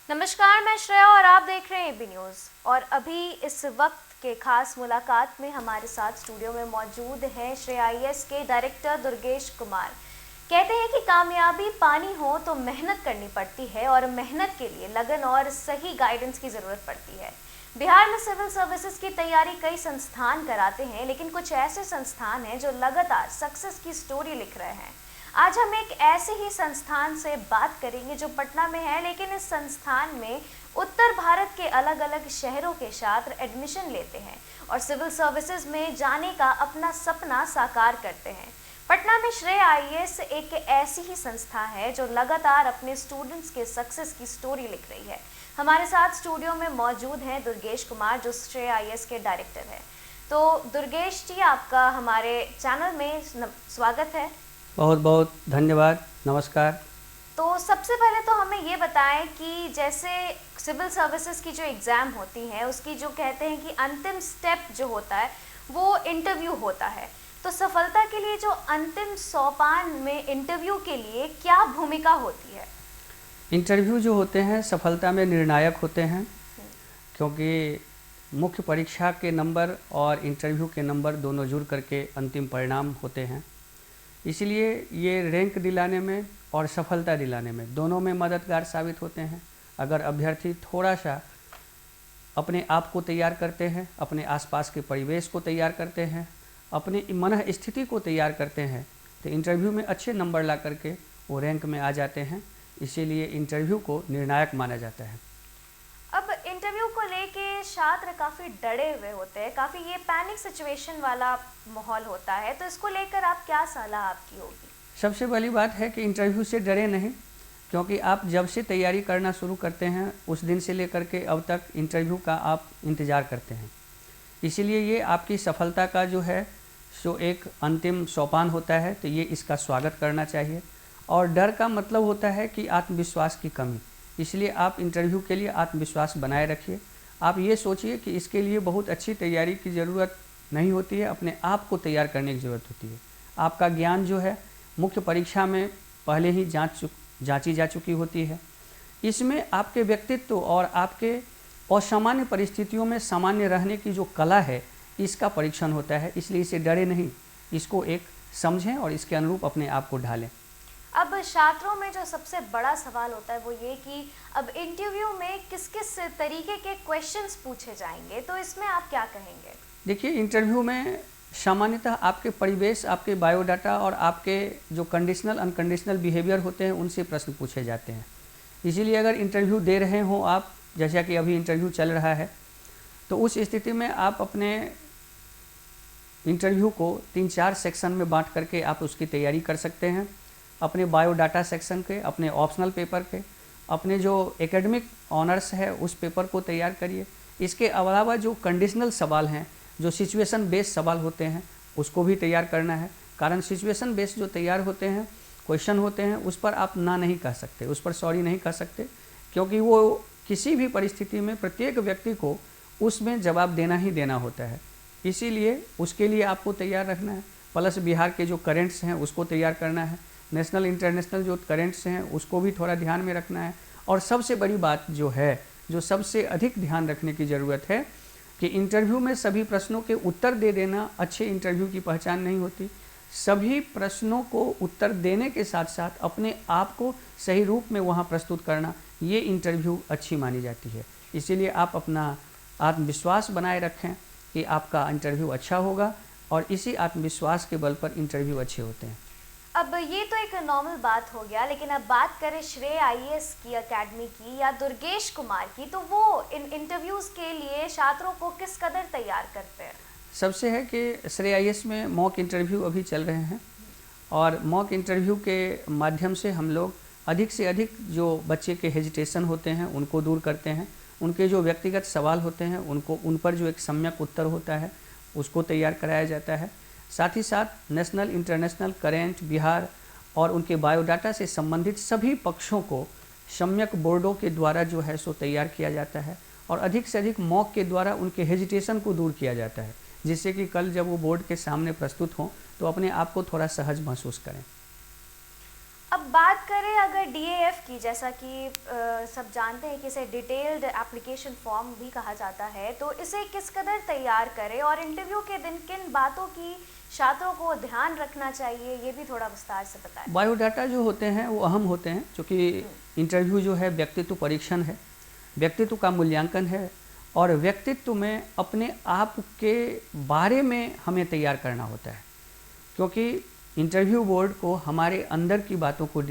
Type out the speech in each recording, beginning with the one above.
नमस्कार, मैं श्रेया और आप देख रहे हैं एबी न्यूज़। और अभी इस वक्त के खास मुलाकात में हमारे साथ स्टूडियो में मौजूद हैं श्रेया आईएएस के डायरेक्टर दुर्गेश कुमार। कहते हैं कि कामयाबी पानी हो तो मेहनत करनी पड़ती है और मेहनत के लिए लगन और सही गाइडेंस की ज़रूरत पड़ती है। बिहार में सिविल सर्विसेज की तैयारी कई संस्थान कराते हैं, लेकिन कुछ ऐसे संस्थान हैं जो लगातार सक्सेस की स्टोरी लिख रहे हैं। आज हम एक ऐसे ही संस्थान से बात करेंगे जो पटना में है, लेकिन इस संस्थान में उत्तर भारत के अलग अलग शहरों के छात्र एडमिशन लेते हैं और सिविल सर्विसेज में जाने का अपना सपना साकार करते हैं। पटना में श्रेया आईएएस एक ऐसी ही संस्था है जो लगातार अपने स्टूडेंट्स के सक्सेस की स्टोरी लिख रही है। हमारे साथ स्टूडियो में मौजूद हैं दुर्गेश कुमार, जो श्रेया आईएएस के डायरेक्टर है। तो दुर्गेश जी, आपका हमारे चैनल में स्वागत है। बहुत बहुत धन्यवाद, नमस्कार। तो सबसे पहले तो हमें ये बताएं कि जैसे सिविल सर्विसेज की जो एग्ज़ाम होती है उसकी जो कहते हैं कि अंतिम स्टेप जो होता है वो इंटरव्यू होता है, तो सफलता के लिए जो अंतिम सोपान में इंटरव्यू के लिए क्या भूमिका होती है? इंटरव्यू जो होते हैं सफलता में निर्णायक होते हैं, क्योंकि मुख्य परीक्षा के नंबर और इंटरव्यू के नंबर दोनों जुड़ करके अंतिम परिणाम होते हैं। इसलिए ये रैंक दिलाने में और सफलता दिलाने में दोनों में मददगार साबित होते हैं। अगर अभ्यर्थी थोड़ा सा अपने आप को तैयार करते हैं, अपने आसपास के परिवेश को तैयार करते हैं, अपने मन स्थिति को तैयार करते हैं, तो इंटरव्यू में अच्छे नंबर ला करके वो रैंक में आ जाते हैं। इसीलिए इंटरव्यू को निर्णायक माना जाता है। अब इंटरव्यू को लेके छात्र काफ़ी डरे हुए होते हैं, काफ़ी ये पैनिक सिचुएशन वाला माहौल होता है, तो इसको लेकर आप क्या सलाह आपकी होगी? सबसे पहली बात है कि इंटरव्यू से डरे नहीं, क्योंकि आप जब से तैयारी करना शुरू करते हैं उस दिन से लेकर के अब तक इंटरव्यू का आप इंतज़ार करते हैं। इसीलिए ये आपकी सफलता का जो है सो एक अंतिम सोपान होता है, तो ये इसका स्वागत करना चाहिए। और डर का मतलब होता है कि आत्मविश्वास की कमी, इसलिए आप इंटरव्यू के लिए आत्मविश्वास बनाए रखिए। आप ये सोचिए कि इसके लिए बहुत अच्छी तैयारी की ज़रूरत नहीं होती है, अपने आप को तैयार करने की ज़रूरत होती है। आपका ज्ञान जो है मुख्य परीक्षा में पहले ही जांची जा चुकी होती है। इसमें आपके व्यक्तित्व और आपके असामान्य परिस्थितियों में सामान्य रहने की जो कला है, इसका परीक्षण होता है। इसलिए इसे डरे नहीं, इसको एक समझें और इसके अनुरूप अपने आप को ढालें। अब छात्रों में जो सबसे बड़ा सवाल होता है वो ये कि अब इंटरव्यू में किस किस तरीके के क्वेश्चंस पूछे जाएंगे, तो इसमें आप क्या कहेंगे? देखिए, इंटरव्यू में सामान्यतः आपके परिवेश, आपके बायोडाटा और आपके जो कंडीशनल अनकंडीशनल बिहेवियर होते हैं उनसे प्रश्न पूछे जाते हैं। इसीलिए अगर इंटरव्यू दे रहे हो आप, जैसा कि अभी इंटरव्यू चल रहा है, तो उस स्थिति में आप अपने इंटरव्यू को 3-4 सेक्शन में बांट करके आप उसकी तैयारी कर सकते हैं। अपने बायोडाटा सेक्शन के, अपने ऑप्शनल पेपर के, अपने जो एकेडमिक ऑनर्स है उस पेपर को तैयार करिए। इसके अलावा जो कंडीशनल सवाल हैं, जो सिचुएशन बेस्ड सवाल होते हैं, उसको भी तैयार करना है। कारण सिचुएशन बेस्ड जो तैयार होते हैं, क्वेश्चन होते हैं, उस पर आप ना नहीं कह सकते, उस पर सॉरी नहीं कह सकते, क्योंकि वो किसी भी परिस्थिति में प्रत्येक व्यक्ति को उसमें जवाब देना ही देना होता है। इसीलिए उसके लिए आपको तैयार रखना है। प्लस बिहार के जो करेंट्स हैं उसको तैयार करना है, नेशनल इंटरनेशनल जो करेंट्स हैं उसको भी थोड़ा ध्यान में रखना है। और सबसे बड़ी बात जो है, जो सबसे अधिक ध्यान रखने की ज़रूरत है, कि इंटरव्यू में सभी प्रश्नों के उत्तर दे देना अच्छे इंटरव्यू की पहचान नहीं होती। सभी प्रश्नों को उत्तर देने के साथ साथ अपने आप को सही रूप में वहाँ प्रस्तुत करना, ये इंटरव्यू अच्छी मानी जाती है। इसीलिए आप अपना आत्मविश्वास बनाए रखें कि आपका इंटरव्यू अच्छा होगा, और इसी आत्मविश्वास के बल पर इंटरव्यू अच्छे होते हैं। अब ये तो एक नॉर्मल बात हो गया, लेकिन अब बात करें श्रेया आईएएस की अकेडमी की या दुर्गेश कुमार की, तो वो इन इंटरव्यूज़ के लिए छात्रों को किस कदर तैयार करते हैं? सबसे है कि श्रेया आईएएस में मॉक इंटरव्यू अभी चल रहे हैं, और मॉक इंटरव्यू के माध्यम से हम लोग अधिक से अधिक जो बच्चे के हेजिटेशन होते हैं उनको दूर करते हैं। उनके जो व्यक्तिगत सवाल होते हैं उनको, उन पर जो एक सम्यक उत्तर होता है उसको तैयार कराया जाता है। साथ ही साथ नेशनल इंटरनेशनल करेंट, बिहार और उनके बायोडाटा से संबंधित सभी पक्षों को सम्यक बोर्डों के द्वारा जो है सो तैयार किया जाता है, और अधिक से अधिक मॉक के द्वारा उनके हेजिटेशन को दूर किया जाता है, जिससे कि कल जब वो बोर्ड के सामने प्रस्तुत हों तो अपने आप को थोड़ा सहज महसूस करें। अब बात करें अगर डीएएफ की, जैसा कि सब जानते हैं कि इसे डिटेल्ड एप्लीकेशन फॉर्म भी कहा जाता है, तो इसे किस कदर तैयार करें और इंटरव्यू के दिन किन बातों की छात्रों को ध्यान रखना चाहिए, ये भी थोड़ा विस्तार से बताएं। बायोडाटा जो होते हैं वो अहम होते हैं, क्योंकि इंटरव्यू जो है व्यक्तित्व परीक्षण है, व्यक्तित्व का मूल्यांकन है, और व्यक्तित्व में अपने आप के बारे में हमें तैयार करना होता है, क्योंकि इंटरव्यू बोर्ड को हमारे अंदर की बातों को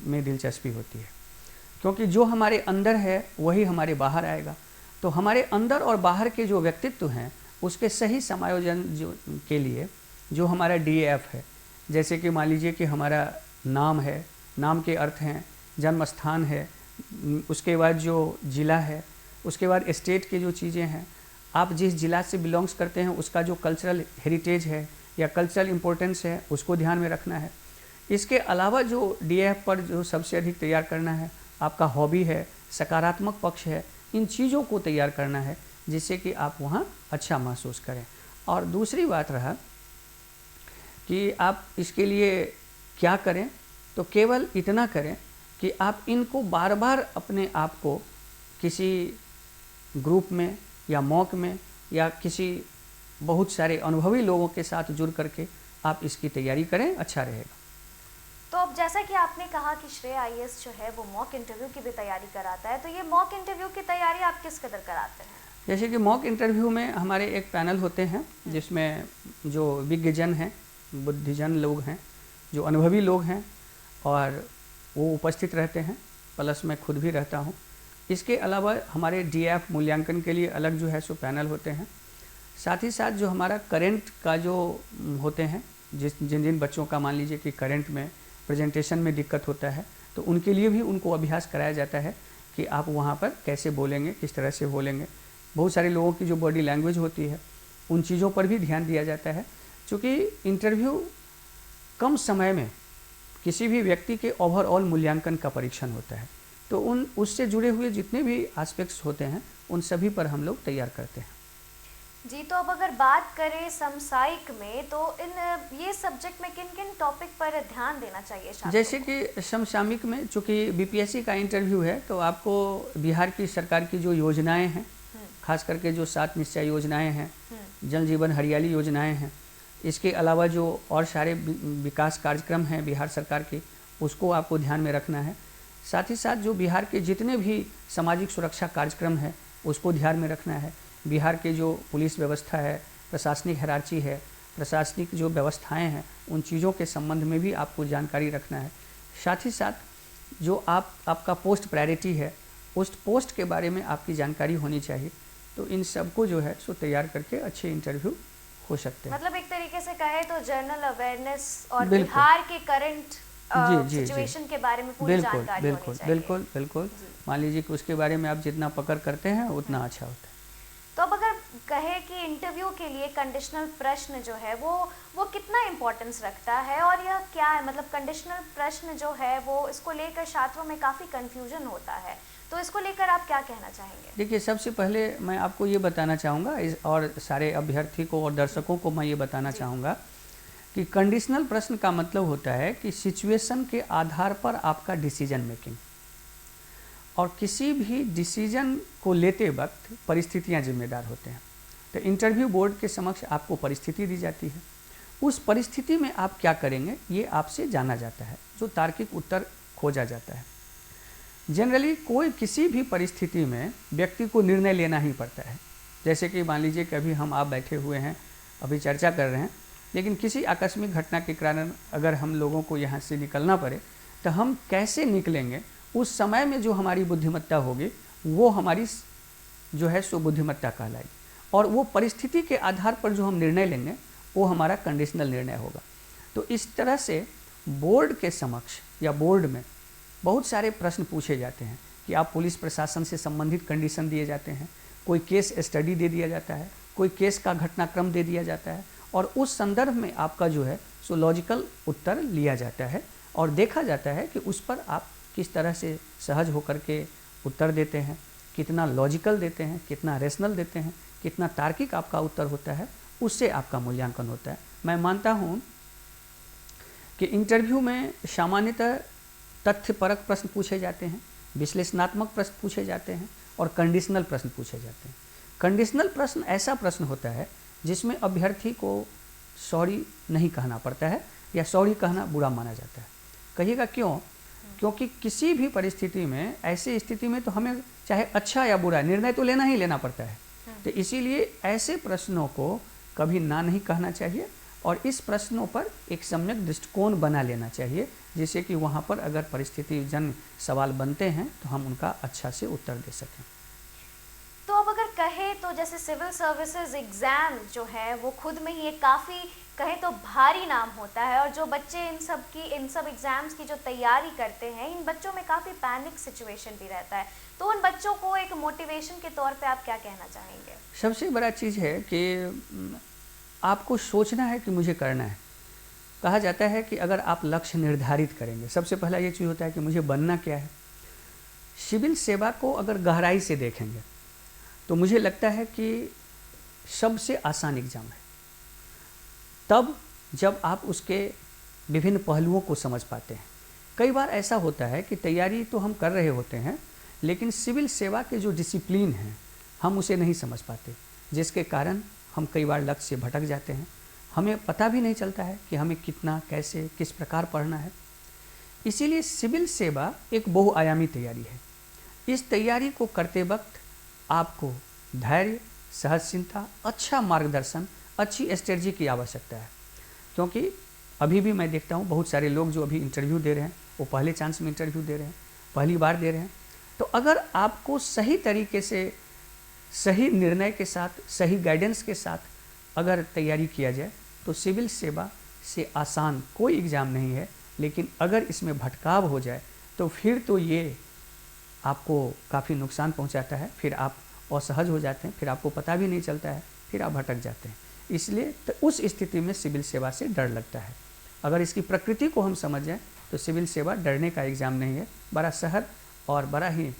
में दिलचस्पी होती है, क्योंकि जो हमारे अंदर है वही हमारे बाहर आएगा। तो हमारे अंदर और बाहर के जो व्यक्तित्व हैं उसके सही समायोजन के लिए जो हमारा डीएएफ है, जैसे कि मान लीजिए कि हमारा नाम है, नाम के अर्थ हैं, जन्म स्थान है, उसके बाद जो ज़िला है, उसके बाद स्टेट के जो चीज़ें हैं, आप जिस ज़िला से बिलोंग्स करते हैं उसका जो कल्चरल हेरिटेज है या कल्चरल इम्पोर्टेंस है उसको ध्यान में रखना है। इसके अलावा जो डीएएफ पर जो सबसे अधिक तैयार करना है, आपका हॉबी है, सकारात्मक पक्ष है, इन चीज़ों को तैयार करना है जिससे कि आप वहाँ अच्छा महसूस करें। और दूसरी बात रहा कि आप इसके लिए क्या करें, तो केवल इतना करें कि आप इनको बार बार अपने आप को किसी ग्रुप में या मॉक में या किसी बहुत सारे अनुभवी लोगों के साथ जुड़ करके आप इसकी तैयारी करें, अच्छा रहेगा। तो अब जैसा कि आपने कहा कि श्रेय आईएएस जो है वो मॉक इंटरव्यू की भी तैयारी कराता है, तो ये मॉक इंटरव्यू की तैयारी आप किस कदर कराते हैं? जैसे कि मॉक इंटरव्यू में हमारे एक पैनल होते हैं जिसमें जो विज्ञजन हैं, बुद्धिजन लोग हैं, जो अनुभवी लोग हैं, और वो उपस्थित रहते हैं, प्लस मैं खुद भी रहता हूँ। इसके अलावा हमारे डीएएफ मूल्यांकन के लिए अलग जो है सो पैनल होते हैं। साथ ही साथ जो हमारा करंट का जो होते हैं, जिन जिन बच्चों का मान लीजिए कि करंट में प्रेजेंटेशन में दिक्कत होता है, तो उनके लिए भी उनको अभ्यास कराया जाता है कि आप वहाँ पर कैसे बोलेंगे, किस तरह से बोलेंगे। बहुत सारे लोगों की जो बॉडी लैंग्वेज होती है उन चीज़ों पर भी ध्यान दिया जाता है, क्योंकि इंटरव्यू कम समय में किसी भी व्यक्ति के ओवरऑल मूल्यांकन का परीक्षण होता है। तो उससे जुड़े हुए जितने भी एस्पेक्ट्स होते हैं उन सभी पर हम लोग तैयार करते हैं। जी, तो अब अगर बात करें समसामयिक में, तो ये सब्जेक्ट में किन किन टॉपिक पर ध्यान देना चाहिए छात्रों जैसे को? कि समसामयिक में चूँकि बीपीएससी का इंटरव्यू है, तो आपको बिहार की सरकार की जो योजनाएं हैं, खास करके जो 7 निश्चय योजनाएं हैं, जल जीवन हरियाली योजनाएं हैं, इसके अलावा जो और सारे विकास कार्यक्रम हैं बिहार सरकार के, उसको आपको ध्यान में रखना है। साथ ही साथ जो बिहार के जितने भी सामाजिक सुरक्षा कार्यक्रम हैं उसको ध्यान में रखना है। बिहार के जो पुलिस व्यवस्था है, प्रशासनिक हायरार्की है, प्रशासनिक जो व्यवस्थाएं हैं, उन चीज़ों के संबंध में भी आपको जानकारी रखना है। साथ ही साथ जो आपका पोस्ट प्रायोरिटी है, उस पोस्ट के बारे में आपकी जानकारी होनी चाहिए। तो इन सबको जो है सो तैयार करके अच्छे इंटरव्यू हो सकते हैं। मतलब एक तरीके से कहे तो जनरल अवेयरनेस और बिल्कुल। बिहार के करंट जी, जी, सिचुएशन के बारे में पूरी बिल्कुल जानकारी बिल्कुल होनी चाहिए। बिल्कुल बिल्कुल। मान लीजिए कि उसके बारे में आप जितना पकड़ करते हैं उतना अच्छा होता है। तो अब अगर कहे कि इंटरव्यू के लिए कंडीशनल प्रश्न जो है वो कितना इम्पोर्टेंस रखता है और यह क्या है? मतलब कंडीशनल प्रश्न जो है वो इसको लेकर छात्रों में काफ़ी कंफ्यूजन होता है, तो इसको लेकर आप क्या कहना चाहेंगे? देखिए, सबसे पहले मैं आपको ये बताना चाहूँगा और सारे अभ्यर्थी को और दर्शकों को मैं ये बताना चाहूँगा कि कंडीशनल प्रश्न का मतलब होता है कि सिचुएशन के आधार पर आपका डिसीजन मेकिंग, और किसी भी डिसीजन को लेते वक्त परिस्थितियां जिम्मेदार होते हैं। तो इंटरव्यू बोर्ड के समक्ष आपको परिस्थिति दी जाती है, उस परिस्थिति में आप क्या करेंगे ये आपसे जाना जाता है, जो तार्किक उत्तर खोजा जाता है। जनरली कोई किसी भी परिस्थिति में व्यक्ति को निर्णय लेना ही पड़ता है। जैसे कि मान लीजिए कि अभी हम आप बैठे हुए हैं, अभी चर्चा कर रहे हैं, लेकिन किसी आकस्मिक घटना के कारण अगर हम लोगों को यहाँ से निकलना पड़े तो हम कैसे निकलेंगे, उस समय में जो हमारी बुद्धिमत्ता होगी वो हमारी जो है सो बुद्धिमत्ता कहलाएगी, और वो परिस्थिति के आधार पर जो हम निर्णय लेंगे वो हमारा कंडीशनल निर्णय होगा। तो इस तरह से बोर्ड के समक्ष या बोर्ड में बहुत सारे प्रश्न पूछे जाते हैं कि आप पुलिस प्रशासन से संबंधित कंडीशन दिए जाते हैं, कोई केस स्टडी दे दिया जाता है, कोई केस का घटनाक्रम दे दिया जाता है, और उस संदर्भ में आपका जो है सो लॉजिकल उत्तर लिया जाता है और देखा जाता है कि उस पर आप किस तरह से सहज होकर के उत्तर देते हैं, कितना लॉजिकल देते हैं, कितना रेशनल देते हैं, कितना तार्किक आपका उत्तर होता है, उससे आपका मूल्यांकन होता है। मैं मानता हूँ कि इंटरव्यू में सामान्यतः तथ्यपरक प्रश्न पूछे जाते हैं, विश्लेषणात्मक प्रश्न पूछे जाते हैं और कंडीशनल प्रश्न पूछे जाते हैं। कंडीशनल प्रश्न ऐसा प्रश्न होता है जिसमें अभ्यर्थी को सॉरी नहीं कहना पड़ता है या सॉरी कहना बुरा माना जाता है। कहिएगा क्यों? क्योंकि किसी भी परिस्थिति में, ऐसी स्थिति में तो हमें चाहे अच्छा या बुरा निर्णय तो लेना ही लेना पड़ता है। तो इसीलिए ऐसे प्रश्नों को कभी ना नहीं कहना चाहिए और इस प्रश्नों पर एक सम्यक दृष्टिकोण बना लेना चाहिए, जिससे कि वहाँ पर अगर परिस्थिति जन सवाल बनते हैं तो हम उनका अच्छा से उत्तर दे सकें। तो अब अगर कहें तो जैसे सिविल सर्विसेज एग्ज़ाम जो है वो खुद में ही एक काफ़ी कहें तो भारी नाम होता है, और जो बच्चे इन सब एग्ज़ाम्स की जो तैयारी करते हैं, इन बच्चों में काफ़ी पैनिक सिचुएशन भी रहता है। तो उन बच्चों को एक मोटिवेशन के तौर पे आप क्या कहना चाहेंगे? सबसे बड़ा चीज़ है कि आपको सोचना है कि मुझे करना है। कहा जाता है कि अगर आप लक्ष्य निर्धारित करेंगे, सबसे पहला ये चीज़ होता है कि मुझे बनना क्या है। सिविल सेवा को अगर गहराई से देखेंगे तो मुझे लगता है कि सबसे आसान एग्ज़ाम है, तब जब आप उसके विभिन्न पहलुओं को समझ पाते हैं। कई बार ऐसा होता है कि तैयारी तो हम कर रहे होते हैं, लेकिन सिविल सेवा के जो डिसिप्लिन है हम उसे नहीं समझ पाते, जिसके कारण हम कई बार लक्ष्य से भटक जाते हैं। हमें पता भी नहीं चलता है कि हमें कितना, कैसे, किस प्रकार पढ़ना है। इसीलिए सिविल सेवा एक बहुआयामी तैयारी है। इस तैयारी को करते वक्त आपको धैर्य, सहनशीलता, अच्छा मार्गदर्शन, अच्छी स्ट्रेटजी की आवश्यकता है। क्योंकि अभी भी मैं देखता हूँ बहुत सारे लोग जो अभी इंटरव्यू दे रहे हैं वो पहले चांस में इंटरव्यू दे रहे हैं, पहली बार दे रहे हैं। तो अगर आपको सही तरीके से, सही निर्णय के साथ, सही गाइडेंस के साथ अगर तैयारी किया जाए तो सिविल सेवा से आसान कोई एग्ज़ाम नहीं है। लेकिन अगर इसमें भटकाव हो जाए तो फिर तो ये आपको काफ़ी नुकसान पहुंचाता है, फिर आप असहज हो जाते हैं, फिर आपको पता भी नहीं चलता है, फिर आप भटक जाते हैं। इसलिए तो उस स्थिति में सिविल सेवा से डर लगता है। अगर इसकी प्रकृति को हम समझ जाएं तो सिविल सेवा डरने का एग्ज़ाम नहीं है, बड़ा सहज और बड़ा ही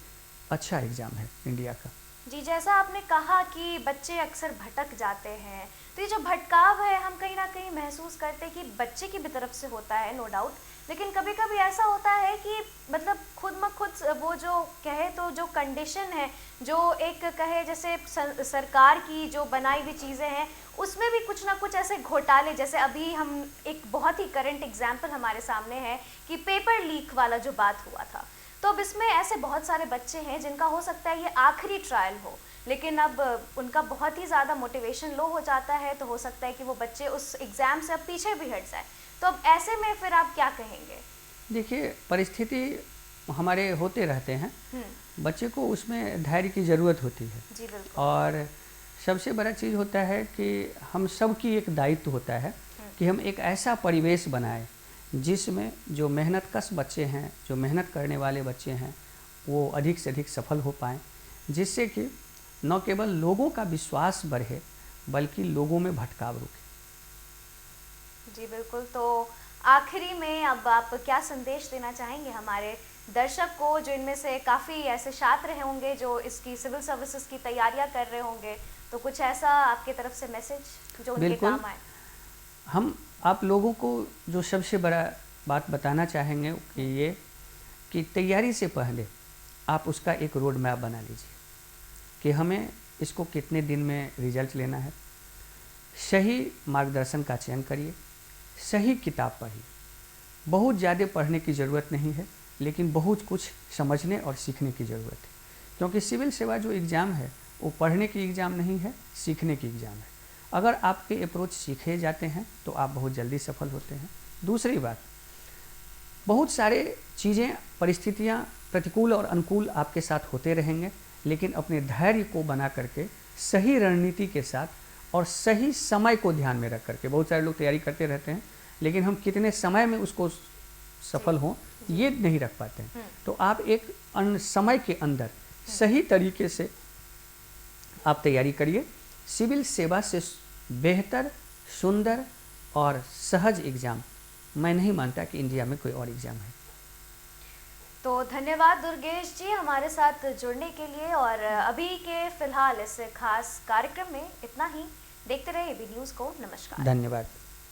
अच्छा एग्ज़ाम है इंडिया का। जी, जैसा आपने कहा कि बच्चे अक्सर भटक जाते हैं, तो ये जो भटकाव है हम कहीं ना कहीं महसूस करते हैं कि बच्चे की भी तरफ से होता है, नो डाउट। लेकिन कभी कभी ऐसा होता है कि मतलब खुद म खुद वो जो कहे तो जो कंडीशन है, जो एक कहे जैसे सरकार की जो बनाई हुई चीज़ें हैं, उसमें भी कुछ ना कुछ ऐसे घोटाले, जैसे अभी हम एक बहुत ही करंट एग्जाम्पल हमारे सामने है कि पेपर लीक वाला जो बात हुआ था। तो अब इसमें ऐसे बहुत सारे बच्चे हैं जिनका हो सकता है ये आखिरी ट्रायल हो, लेकिन अब उनका बहुत ही ज़्यादा मोटिवेशन लो हो जाता है, तो हो सकता है कि वो बच्चे उस एग्ज़ाम से अब पीछे भी हट जाए। तो अब ऐसे में फिर आप क्या कहेंगे? देखिए, परिस्थिति हमारे होते रहते हैं, बच्चे को उसमें धैर्य की ज़रूरत होती है। जी बिल्कुल। और सबसे बड़ा चीज़ होता है कि हम सब की एक दायित्व होता है कि हम एक ऐसा परिवेश बनाएं जिसमें जो मेहनतकश बच्चे हैं, जो मेहनत करने वाले बच्चे हैं, वो अधिक से अधिक सफल हो पाएँ, जिससे कि न केवल लोगों का विश्वास बढ़े बल्कि लोगों में भटकाव रुके। जी बिल्कुल। तो आखिरी में अब आप क्या संदेश देना चाहेंगे हमारे दर्शक को, जो इनमें से काफ़ी ऐसे छात्र होंगे जो इसकी सिविल सर्विसेज की तैयारियां कर रहे होंगे, तो कुछ ऐसा आपके तरफ से मैसेज जो उनके काम आए? हम आप लोगों को जो सबसे बड़ा बात बताना चाहेंगे कि ये कि तैयारी से पहले आप उसका एक रोड मैप बना लीजिए कि हमें इसको कितने दिन में रिजल्ट लेना है। सही मार्गदर्शन का चयन करिए, सही किताब पढ़िए। बहुत ज़्यादा पढ़ने की ज़रूरत नहीं है, लेकिन बहुत कुछ समझने और सीखने की ज़रूरत है। क्योंकि सिविल सेवा जो एग्ज़ाम है वो पढ़ने की एग्ज़ाम नहीं है, सीखने की एग्ज़ाम है। अगर आपके अप्रोच सीखे जाते हैं तो आप बहुत जल्दी सफल होते हैं। दूसरी बात, बहुत सारे चीज़ें, परिस्थितियाँ प्रतिकूल और अनुकूल आपके साथ होते रहेंगे, लेकिन अपने धैर्य को बना करके सही रणनीति के साथ और सही समय को ध्यान में रख करके, बहुत सारे लोग तैयारी करते रहते हैं लेकिन हम कितने समय में उसको सफल हों ये नहीं रख पाते हैं। तो आप एक समय के अंदर सही तरीके से आप तैयारी करिए। सिविल सेवा से बेहतर, सुंदर और सहज एग्ज़ाम मैं नहीं मानता कि इंडिया में कोई और एग्ज़ाम है। तो धन्यवाद दुर्गेश जी हमारे साथ जुड़ने के लिए, और अभी के फिलहाल इस खास कार्यक्रम में इतना ही। देखते रहिए एबी न्यूज़ को। नमस्कार। धन्यवाद।